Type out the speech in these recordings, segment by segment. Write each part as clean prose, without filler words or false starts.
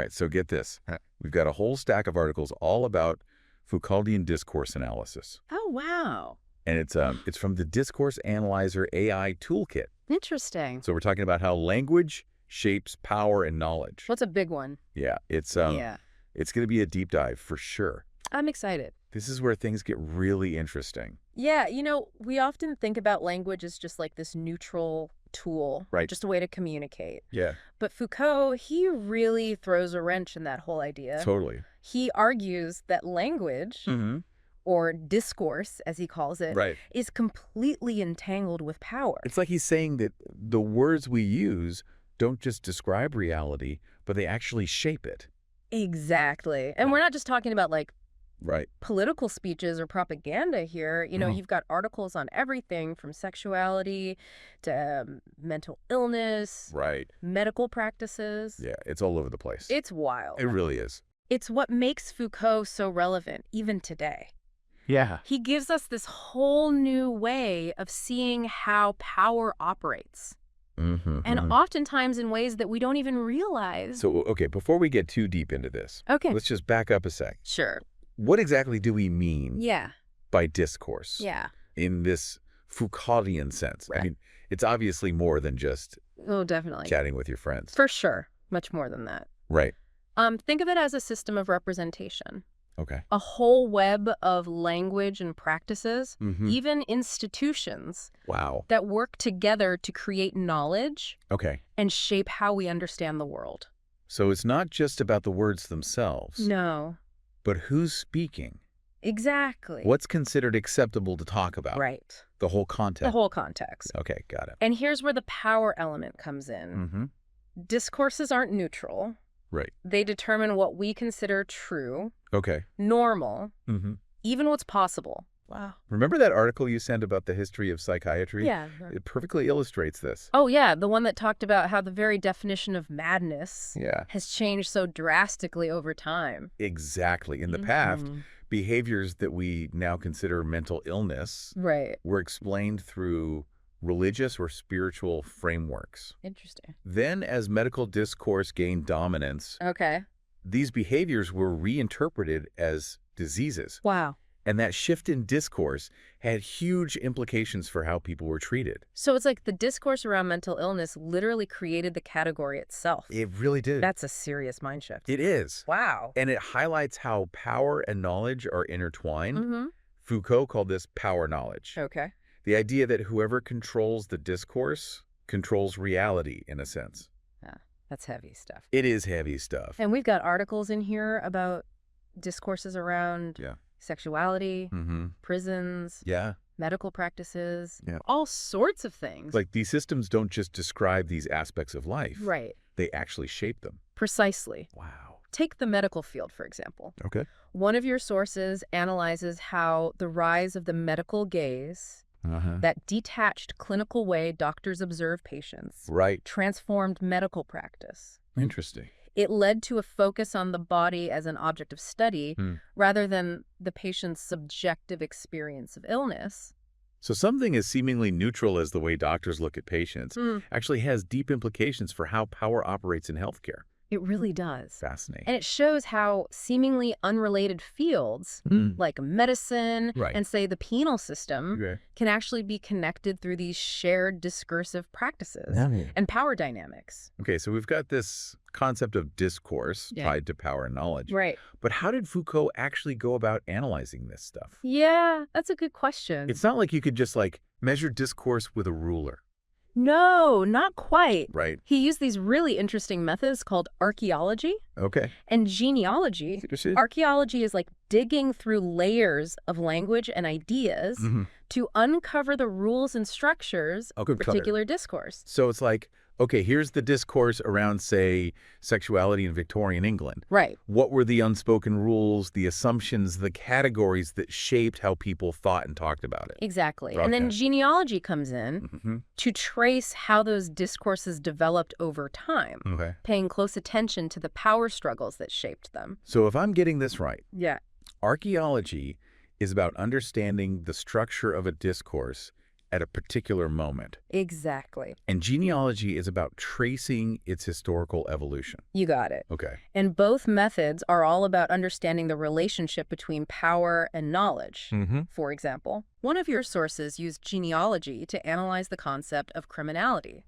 right, so get this. We've got a whole stack of articles all about Foucauldian Discourse Analysis. Oh, wow. And it's from the Discourse Analyzer AI Toolkit. Interesting. So we're talking about how language shapes power and knowledge. What's a big one? Yeah, it's going to be a deep dive for sure. I'm excited. This is where things get really interesting. Yeah, we often think about language as just like this neutral tool, right? Just a way to communicate. Yeah. But Foucault, he really throws a wrench in that whole idea. Totally. He argues that language, or discourse, as he calls it, is completely entangled with power. It's like he's saying that the words we use don't just describe reality, but they actually shape it. Exactly. And we're not just talking about like right. political speeches or propaganda here. You know, you've got articles on everything from sexuality to mental illness, right, medical practices. Yeah, it's all over the place. It's wild. It really is. It's what makes Foucault so relevant even today. Yeah. He gives us this whole new way of seeing how power operates. And oftentimes in ways that we don't even realize. So, okay, before we get too deep into this, let's just back up a sec. Sure. What exactly do we mean by discourse? Yeah. In this Foucauldian sense? Right. I mean, it's obviously more than just definitely chatting with your friends. For sure. Much more than that. Right. Think of it as a system of representation. Okay. A whole web of language and practices, even institutions that work together to create knowledge and shape how we understand the world. So it's not just about the words themselves. No. But who's speaking? Exactly. What's considered acceptable to talk about? Right. The whole context. The whole context. Okay, got it. And here's where the power element comes in. Discourses aren't neutral. Right. They determine what we consider true, normal, even what's possible. Wow. Remember that article you sent about the history of psychiatry? Yeah. It perfectly illustrates this. Oh, yeah. The one that talked about how the very definition of madness has changed so drastically over time. Exactly. In the past, behaviors that we now consider mental illness were explained through religious or spiritual frameworks. Interesting. Then, as medical discourse gained dominance, these behaviors were reinterpreted as diseases. Wow. And that shift in discourse had huge implications for how people were treated. So it's like the discourse around mental illness literally created the category itself. It really did. That's a serious mind shift. It is. Wow. And it highlights how power and knowledge are intertwined. Foucault called this power knowledge. Okay. The idea that whoever controls the discourse controls reality, in a sense. Yeah, that's heavy stuff. It is heavy stuff. And we've got articles in here about discourses around sexuality, prisons, medical practices, all sorts of things. Like, these systems don't just describe these aspects of life. Right. They actually shape them. Precisely. Wow. Take the medical field, for example. Okay. One of your sources analyzes how the rise of the medical gaze, that detached clinical way doctors observe patients, transformed medical practice. Interesting. It led to a focus on the body as an object of study rather than the patient's subjective experience of illness. So something as seemingly neutral as the way doctors look at patients actually has deep implications for how power operates in healthcare. It really does. Fascinating. And it shows how seemingly unrelated fields like medicine and, say, the penal system can actually be connected through these shared discursive practices and power dynamics. Okay, so we've got this concept of discourse tied to power and knowledge. Right. But how did Foucault actually go about analyzing this stuff? Yeah, that's a good question. It's not like you could just, measure discourse with a ruler. No, not quite. Right. He used these really interesting methods called archaeology and genealogy. Archaeology is like digging through layers of language and ideas to uncover the rules and structures of a particular discourse. So it's like, okay, here's the discourse around, say, sexuality in Victorian England. Right. What were the unspoken rules, the assumptions, the categories that shaped how people thought and talked about it? Exactly. And then genealogy comes in to trace how those discourses developed over time, paying close attention to the power struggles that shaped them. So if I'm getting this right, archaeology is about understanding the structure of a discourse at a particular moment. Exactly. And genealogy is about tracing its historical evolution. You got it. Okay. And both methods are all about understanding the relationship between power and knowledge. For example, one of your sources used genealogy to analyze the concept of criminality.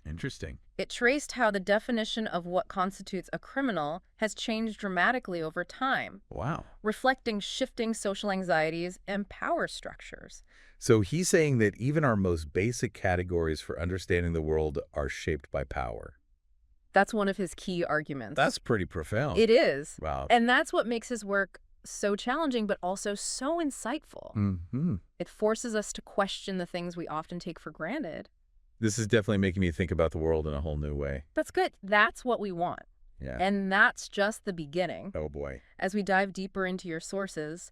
Interesting. It traced how the definition of what constitutes a criminal has changed dramatically over time. Wow. Reflecting shifting social anxieties and power structures. So he's saying that even our most basic categories for understanding the world are shaped by power. That's one of his key arguments. That's pretty profound. It is. Wow. And that's what makes his work so challenging, but also so insightful. It forces us to question the things we often take for granted. This is definitely making me think about the world in a whole new way. That's good. That's what we want. Yeah. And that's just the beginning. Oh, boy. As we dive deeper into your sources,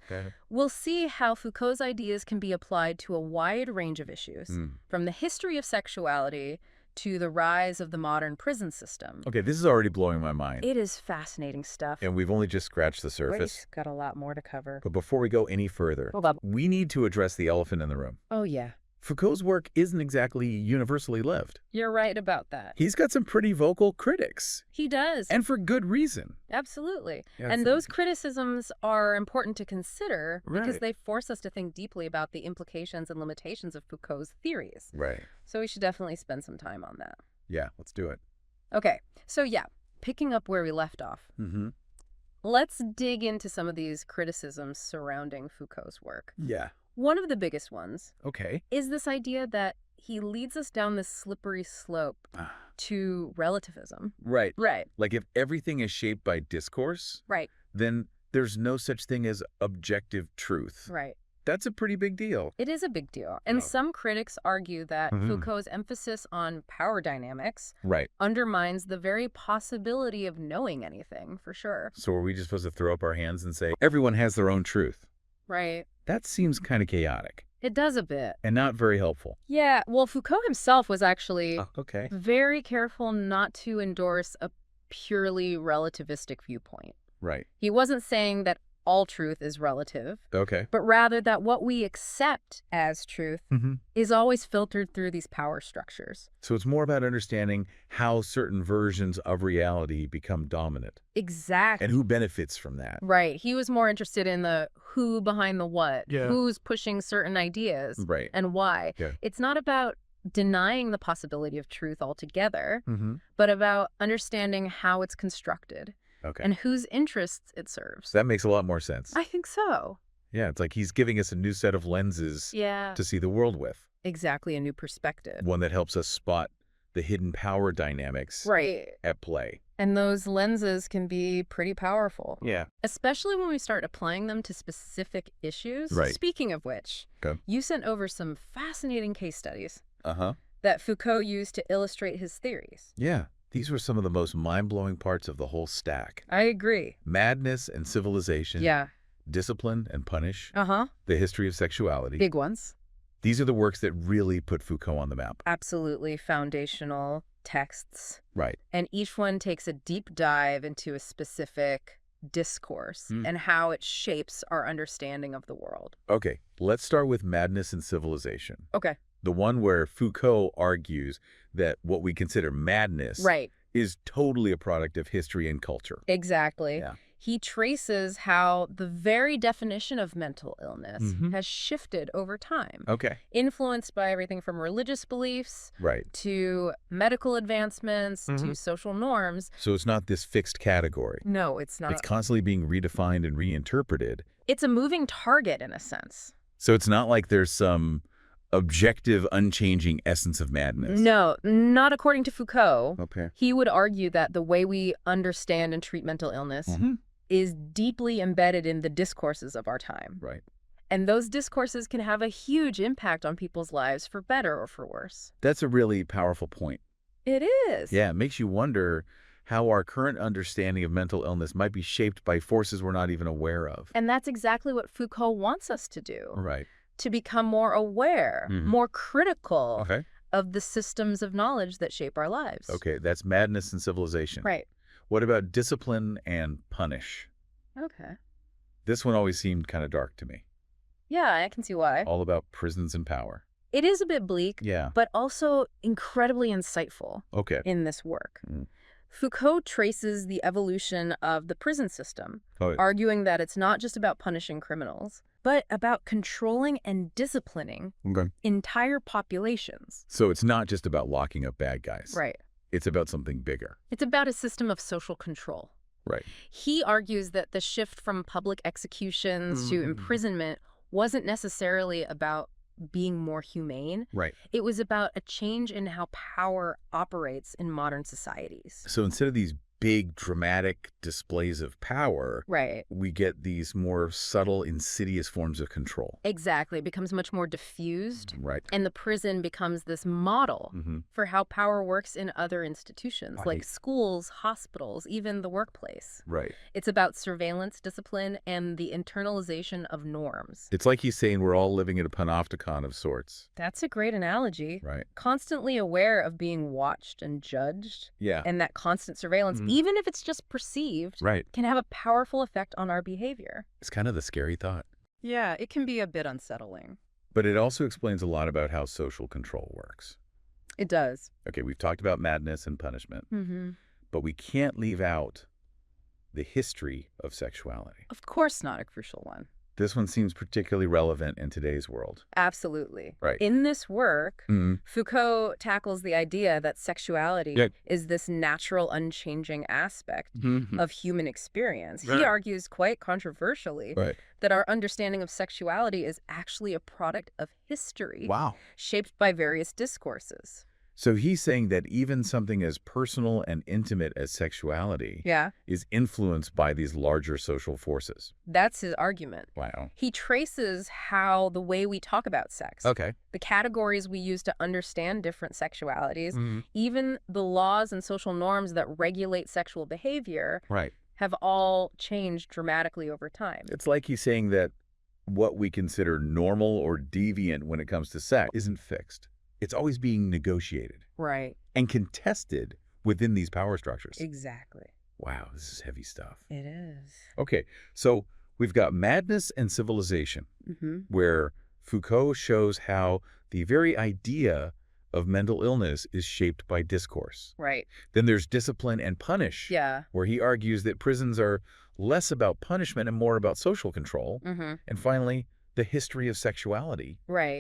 we'll see how Foucault's ideas can be applied to a wide range of issues, from the history of sexuality to the rise of the modern prison system. Okay, this is already blowing my mind. It is fascinating stuff. And we've only just scratched the surface. We've got a lot more to cover. But before we go any further, we need to address the elephant in the room. Oh, yeah. Foucault's work isn't exactly universally loved. You're right about that. He's got some pretty vocal critics. He does. And for good reason. Absolutely. Yeah, and those criticisms are important to consider because Right. they force us to think deeply about the implications and limitations of Foucault's theories. Right. So we should definitely spend some time on that. Yeah, let's do it. Okay. So yeah, picking up where we left off. Let's dig into some of these criticisms surrounding Foucault's work. Yeah. One of the biggest ones is this idea that he leads us down this slippery slope to relativism. Right. Right. Like if everything is shaped by discourse, Right. then there's no such thing as objective truth. Right. That's a pretty big deal. It is a big deal. And some critics argue that Foucault's emphasis on power dynamics undermines the very possibility of knowing anything, for sure. So are we just supposed to throw up our hands and say, everyone has their own truth? Right. That seems kind of chaotic. It does a bit. And not very helpful. Yeah, well, Foucault himself was actually Okay. very careful not to endorse a purely relativistic viewpoint. Right. He wasn't saying that all truth is relative, Okay. but rather that what we accept as truth is always filtered through these power structures. So it's more about understanding how certain versions of reality become dominant. Exactly. And who benefits from that. Right. He was more interested in the who behind the what, Yeah. who's pushing certain ideas Right. and why. Yeah. It's not about denying the possibility of truth altogether, but about understanding how it's constructed. Okay. And whose interests it serves. That makes a lot more sense. I think so. Yeah, it's like he's giving us a new set of lenses to see the world with. Exactly, a new perspective. One that helps us spot the hidden power dynamics at play. And those lenses can be pretty powerful. Yeah. Especially when we start applying them to specific issues. Right. Speaking of which, you sent over some fascinating case studies that Foucault used to illustrate his theories. Yeah. These were some of the most mind-blowing parts of the whole stack. I agree. Madness and civilization. Yeah. Discipline and punish. The history of sexuality. Big ones. These are the works that really put Foucault on the map. Absolutely foundational texts. Right. And each one takes a deep dive into a specific discourse and how it shapes our understanding of the world. Okay, let's start with Madness and Civilization. Okay. The one where Foucault argues that what we consider madness is totally a product of history and culture. Exactly. Yeah. He traces how the very definition of mental illness has shifted over time. Okay. Influenced by everything from religious beliefs to medical advancements to social norms. So it's not this fixed category. No, it's not. It's constantly being redefined and reinterpreted. It's a moving target in a sense. So it's not like there's some objective, unchanging essence of madness. No, not according to Foucault. Okay. He would argue that the way we understand and treat mental illness is deeply embedded in the discourses of our time. Right. And those discourses can have a huge impact on people's lives for better or for worse. That's a really powerful point. It is. Yeah, it makes you wonder how our current understanding of mental illness might be shaped by forces we're not even aware of. And that's exactly what Foucault wants us to do. Right. To become more aware, more critical Okay. of the systems of knowledge that shape our lives. Okay, that's Madness and Civilization. Right. What about Discipline and Punish? Okay. This one always seemed kind of dark to me. Yeah, I can see why. All about prisons and power. It is a bit bleak, yeah, but also incredibly insightful in this work. Foucault traces the evolution of the prison system, arguing that it's not just about punishing criminals, but about controlling and disciplining entire populations. So it's not just about locking up bad guys. Right. It's about something bigger. It's about a system of social control. Right. He argues that the shift from public executions to imprisonment wasn't necessarily about being more humane. Right. It was about a change in how power operates in modern societies. So instead of these big dramatic displays of power, right, we get these more subtle, insidious forms of control. Exactly. It becomes much more diffused. Right. And the prison becomes this model for how power works in other institutions, like schools, hospitals, even the workplace. Right. It's about surveillance, discipline, and the internalization of norms. It's like he's saying we're all living in a panopticon of sorts. That's a great analogy. Right. Constantly aware of being watched and judged. Yeah. And that constant surveillance, even if it's just perceived, can have a powerful effect on our behavior. It's kind of the scary thought. Yeah, it can be a bit unsettling. But it also explains a lot about how social control works. It does. Okay, we've talked about madness and punishment, but we can't leave out the history of sexuality. Of course not a crucial one. This one seems particularly relevant in today's world. Absolutely. Right. In this work, Foucault tackles the idea that sexuality is this natural, unchanging aspect of human experience. He argues quite controversially that our understanding of sexuality is actually a product of history. Wow. Shaped by various discourses. So he's saying that even something as personal and intimate as sexuality is influenced by these larger social forces. That's his argument. Wow. He traces how the way we talk about sex, the categories we use to understand different sexualities, even the laws and social norms that regulate sexual behavior have all changed dramatically over time. It's like he's saying that what we consider normal or deviant when it comes to sex isn't fixed. It's always being negotiated. Right. And contested within these power structures. Exactly. Wow, this is heavy stuff. It is. Okay, so we've got madness and civilization, where Foucault shows how the very idea of mental illness is shaped by discourse. Right. Then there's discipline and punish, where he argues that prisons are less about punishment and more about social control. And finally, the history of sexuality,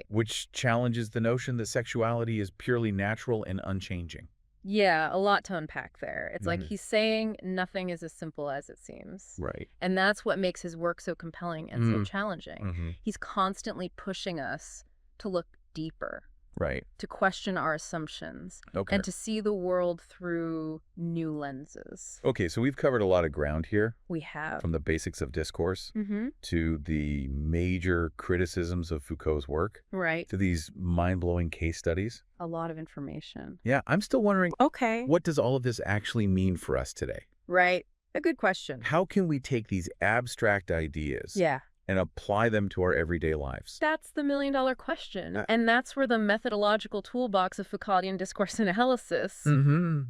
which challenges the notion that sexuality is purely natural and unchanging. Yeah, a lot to unpack there. It's like he's saying nothing is as simple as it seems. Right. And that's what makes his work so compelling and so challenging. He's constantly pushing us to look deeper. Right. To question our assumptions. And to see the world through new lenses. Okay, so we've covered a lot of ground here. We have. From the basics of discourse to the major criticisms of Foucault's work. Right. To these mind-blowing case studies. A lot of information. Yeah, I'm still wondering, what does all of this actually mean for us today? Right. A good question. How can we take these abstract ideas and apply them to our everyday lives? That's the million-dollar question. And that's where the methodological toolbox of Foucauldian Discourse Analysis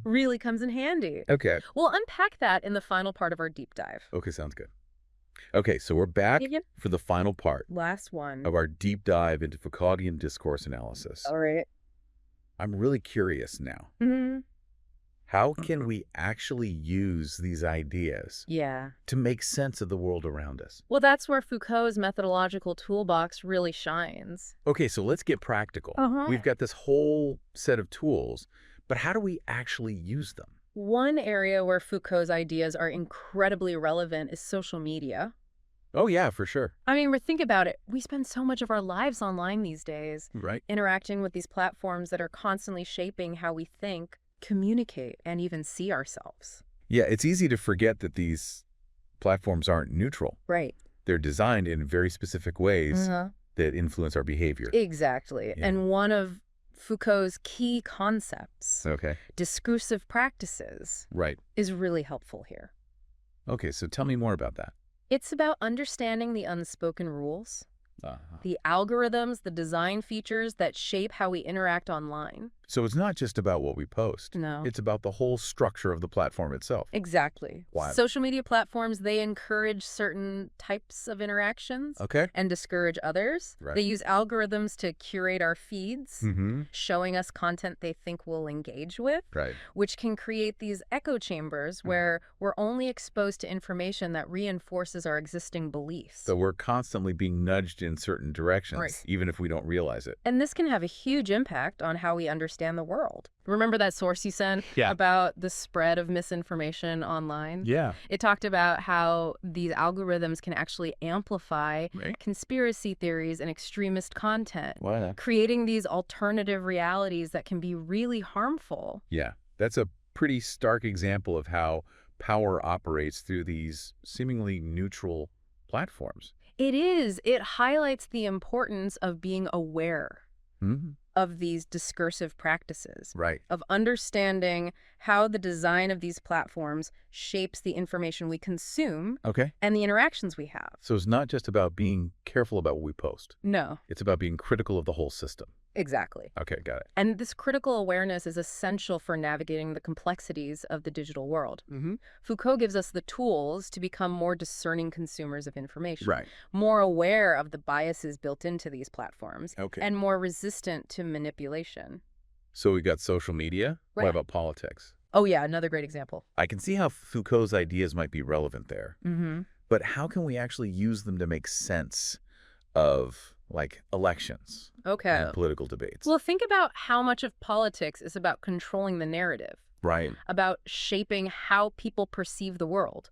really comes in handy. Okay. We'll unpack that in the final part of our deep dive. Okay, sounds good. Okay, so we're back for the final part. Last one. Of our deep dive into Foucauldian Discourse Analysis. All right. I'm really curious now. How can we actually use these ideas to make sense of the world around us? Well, that's where Foucault's methodological toolbox really shines. Okay, so let's get practical. We've got this whole set of tools, but how do we actually use them? One area where Foucault's ideas are incredibly relevant is social media. Oh, yeah, for sure. I mean, think about it. We spend so much of our lives online these days. Right. Interacting with these platforms that are constantly shaping how we think, communicate, and even see ourselves. Yeah, it's easy to forget that these platforms aren't neutral. Right. They're designed in very specific ways that influence our behavior. Exactly. Yeah. And one of Foucault's key concepts, discursive practices, is really helpful here. Okay, so tell me more about that. It's about understanding the unspoken rules, the algorithms, the design features that shape how we interact online. So it's not just about what we post. No. It's about the whole structure of the platform itself. Exactly. Wow. Social media platforms, they encourage certain types of interactions and discourage others. Right. They use algorithms to curate our feeds, showing us content they think we'll engage with, which can create these echo chambers where we're only exposed to information that reinforces our existing beliefs. So we're constantly being nudged in certain directions, even if we don't realize it. And this can have a huge impact on how we understand the world. Remember that source you sent about the spread of misinformation online? Yeah. It talked about how these algorithms can actually amplify conspiracy theories and extremist content, creating these alternative realities that can be really harmful. Yeah, that's a pretty stark example of how power operates through these seemingly neutral platforms. It is. It highlights the importance of being aware of these discursive practices, of understanding how the design of these platforms shapes the information we consume and the interactions we have. So it's not just about being careful about what we post. No. It's about being critical of the whole system. Exactly. Okay, got it. And this critical awareness is essential for navigating the complexities of the digital world. Foucault gives us the tools to become more discerning consumers of information, more aware of the biases built into these platforms, and more resistant to manipulation. So we got social media. What about politics? Oh, yeah, another great example. I can see how Foucault's ideas might be relevant there. But how can we actually use them to make sense of, like, elections and political debates? Well, think about how much of politics is about controlling the narrative. About shaping how people perceive the world.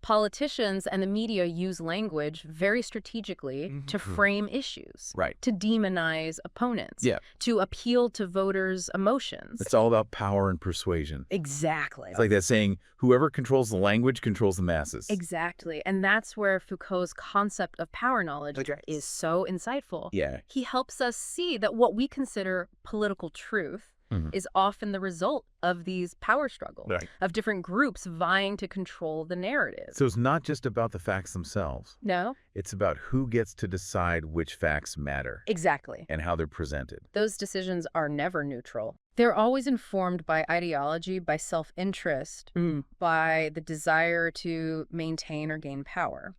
Politicians and the media use language very strategically to frame issues, to demonize opponents, to appeal to voters' emotions. It's all about power and persuasion. Exactly. It's like that saying, whoever controls the language controls the masses. Exactly. And that's where Foucault's concept of power knowledge is so insightful. He helps us see that what we consider political truth is often the result of these power struggles, of different groups vying to control the narrative. So it's not just about the facts themselves. No. It's about who gets to decide which facts matter. Exactly. And how they're presented. Those decisions are never neutral. They're always informed by ideology, by self-interest, by the desire to maintain or gain power.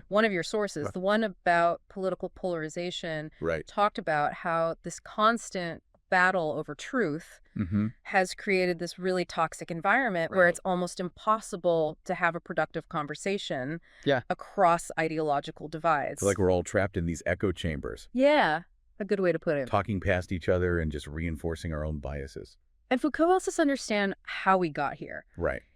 One of your sources, the one about political polarization, talked about how this constant battle over truth has created this really toxic environment where it's almost impossible to have a productive conversation across ideological divides. It's like we're all trapped in these echo chambers. Yeah, a good way to put it. Talking past each other and just reinforcing our own biases. And Foucault helps us understand how we got here.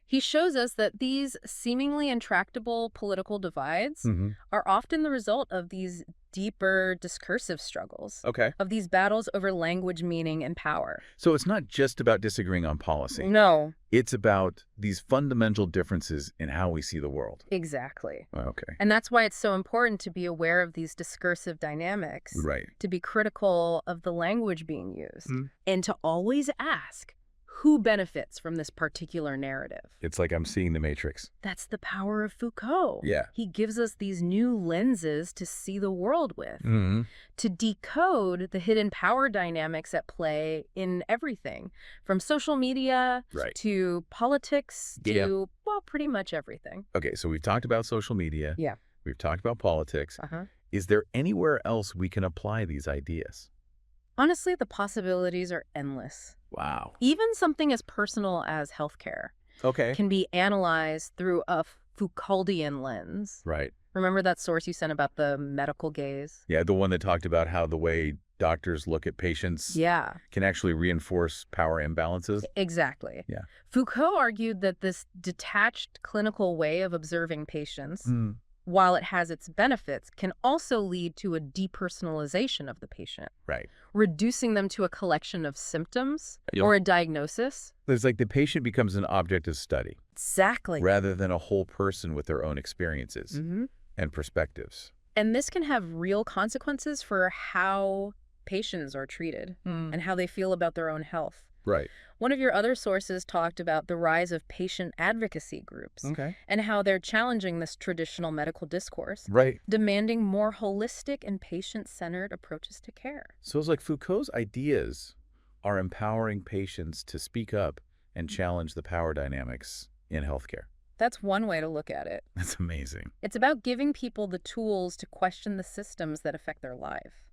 He shows us that these seemingly intractable political divides are often the result of these deeper discursive struggles, of these battles over language, meaning, and power. So it's not just about disagreeing on policy. No. It's about these fundamental differences in how we see the world. Exactly. And that's why it's so important to be aware of these discursive dynamics, to be critical of the language being used, and to always ask, who benefits from this particular narrative? It's like I'm seeing the Matrix. That's the power of Foucault. Yeah. He gives us these new lenses to see the world with, to decode the hidden power dynamics at play in everything, from social media to politics to, well, pretty much everything. Okay, so we've talked about social media. Yeah. We've talked about politics. Is there anywhere else we can apply these ideas? Honestly, the possibilities are endless. Wow. Even something as personal as healthcare can be analyzed through a Foucauldian lens. Remember that source you sent about the medical gaze? Yeah, the one that talked about how the way doctors look at patients can actually reinforce power imbalances? Exactly. Yeah. Foucault argued that this detached clinical way of observing patients, while it has its benefits, can also lead to a depersonalization of the patient. Reducing them to a collection of symptoms or a diagnosis. It's like the patient becomes an object of study. Exactly. Rather than a whole person with their own experiences and perspectives. And this can have real consequences for how patients are treated and how they feel about their own health. One of your other sources talked about the rise of patient advocacy groups and how they're challenging this traditional medical discourse, demanding more holistic and patient-centered approaches to care. So it's like Foucault's ideas are empowering patients to speak up and challenge the power dynamics in healthcare. That's one way to look at it. That's amazing. It's about giving people the tools to question the systems that affect their life.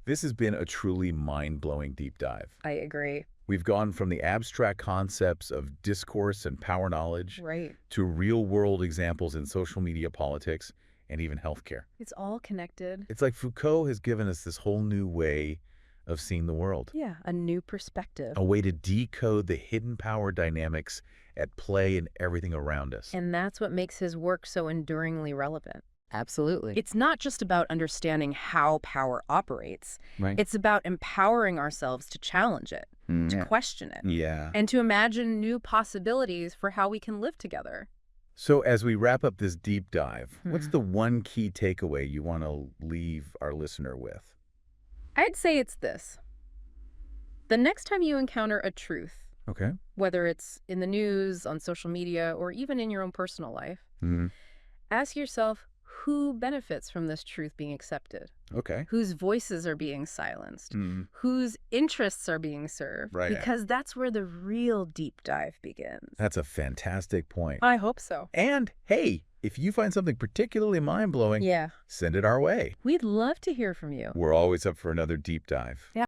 This has been a truly mind-blowing deep dive. I agree. We've gone from the abstract concepts of discourse and power knowledge to real-world examples in social media, politics, and even healthcare. It's all connected. It's like Foucault has given us this whole new way of seeing the world. Yeah, a new perspective. A way to decode the hidden power dynamics at play in everything around us. And that's what makes his work so enduringly relevant. Absolutely. It's not just about understanding how power operates. Right. It's about empowering ourselves to challenge it, to question it, and to imagine new possibilities for how we can live together. So as we wrap up this deep dive, what's the one key takeaway you want to leave our listener with? I'd say it's this. The next time you encounter a truth, whether it's in the news, on social media, or even in your own personal life, ask yourself, who benefits from this truth being accepted? Whose voices are being silenced? Whose interests are being served? Because that's where the real deep dive begins. That's a fantastic point. I hope so. And hey, if you find something particularly mind-blowing, send it our way. We'd love to hear from you. We're always up for another deep dive.